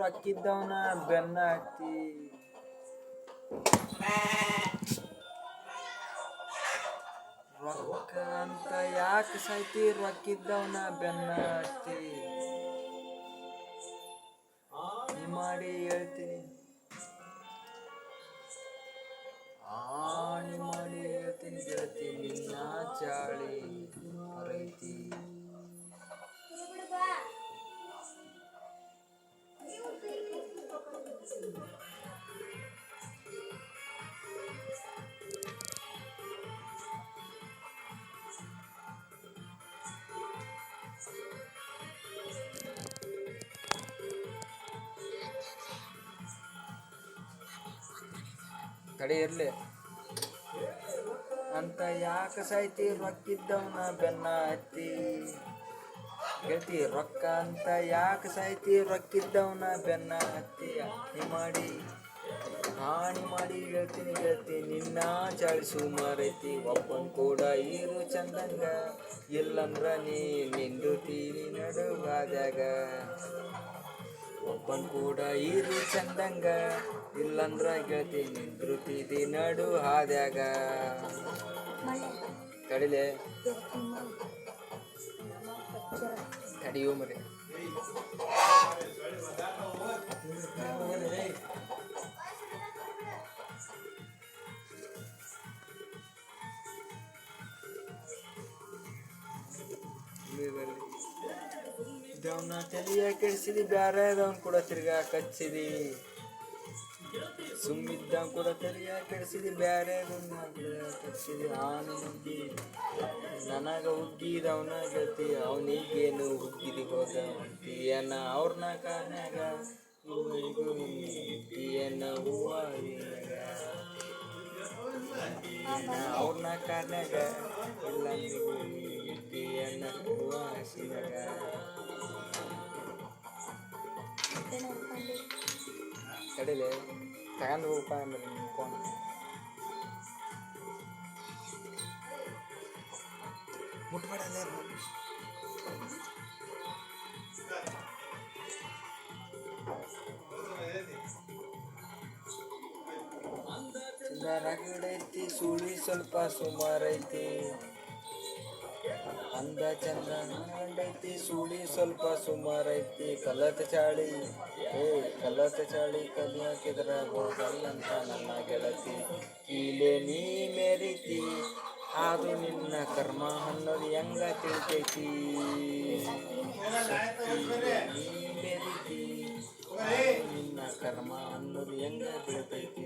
ರೊಕ್ಕಿದ್ದವನ ಬೆನ್ನ ಹತ್ತಿ ರೊಕ್ಕ ಅಂತ ಯಾಕೆ ಸಾಯ್ತಿ ರೊಕ್ಕಿದ್ದವನ ಬೆನ್ನ ಹತ್ತಿ ಮಾಡಿ ಹೇಳ್ತೀನಿ ಮಾಡಿ ಹೇಳ್ತೀನಿ ಗೆಳತಿ ನಿನ್ನ ಚಾಳಿ ಮರೈತಿ ಕಡೆ ಇರ್ಲಿ ಅಂತ ಯಾಕೆ ಸಾಯ್ತಿ ರೊಕ್ಕಿದ್ದವನ ಬೆನ್ನ ಹತ್ತಿ ಗೆಳತಿ ರೊಕ್ಕ ಅಂತ ಯಾಕೆ ಸಾಯ್ತಿ ರೊಕ್ಕಿದ್ದವನ ಬೆನ್ನ ಹತ್ತಿ ಹಾನಿ ಮಾಡಿ ಹೇಳ್ತೀನಿ ಗೆಳತಿ ನಿನ್ನ ಚಾಳಿಸು ಮಾರೈತಿ ಒಬ್ಬನ್ ಕೂಡ ಇರು ಚಂದಂಗ ಇಲ್ಲಂದ್ರ ನೀ ನಿಂದುತ್ತೀನಿ ನಡುವಾದಾಗ ಒಬ್ಬನ್ ಕೂಡ ಇರು ಚಂದಂಗ ಇಲ್ಲಂದ್ರ ಗೆಳತಿ ನಿಂದ್ರುತ್ತಿದಿ ನಡು ಹಾದ್ಯಾಗ ಕಡಿಲೆ ತಡಿಯೋ ಮರೆ ಅವನ ತಲೆಯ ಕೆಡಿಸಿದಿ ಬ್ಯಾರೆದವನ್ ಕೂಡ ತಿರ್ಗಾ ಕಚ್ಚಿದಿ ಸುಮ್ಮಿದ್ದವ್ ಕೂಡ ತಲೆಯ ಕೆಡಿಸಿದಿ ಬ್ಯಾರೆದವನ್ನ ಕಚ್ಚಿದಿ ಆನೆ ನುಗ್ಗಿ ನನಗ ಹುಗ್ಗಿದವನ ಗೆಳತಿ ಅವನಿಗೇನು ಹುಗ್ಗಿದಿ ಹೋದ ಹೊಂಟಿಯನ್ನ ಅವ್ರನ್ನ ಕಾನ್ಯಾಗ ಹುಟ್ಟಿಯನ್ನ ಹೂವ ಅವ್ರನ್ನ ಕಾನ್ಯಾಗ ಇಲ್ಲ ಹುಟ್ಟಿಯನ್ನ ಹೂವ ಹಸಿದಾಗ ಕಡೆಲೆ ತಗೊಂಡು ಹೋಗಪ್ಪ ಅಂದ್ರೆ ನಿಮ್ಮ ಫೋನ್ ಮುಟ್ಬೇಡ ರಗಡೈತಿ ಸುಳಿ ಸ್ವಲ್ಪ ಸುಮಾರೈತಿ ಅಂದ ಚಂದ ಗಂಡೈತಿ ಸುಳಿ ಸ್ವಲ್ಪ ಸುಮಾರೈತಿ ಕಲತ ಚಾಳಿ ಕಲಿಯಾಕಿದ್ರ ಹೋಗಲ್ಲಂತ ನನ್ನ ಗೆಳತಿ ಕೀಲೆ ನೀ ಮೆರಿತಿ ಅದು ನಿನ್ನ ಕರ್ಮ ಅನ್ನೋದು ಹೆಂಗ ತಿಳ್ತೈತಿ ನೀ ಮೆರಿತಿ ನಿನ್ನ ಕರ್ಮ ಅನ್ನೋದು ಹೆಂಗ ಬೀಳ್ತೈತಿ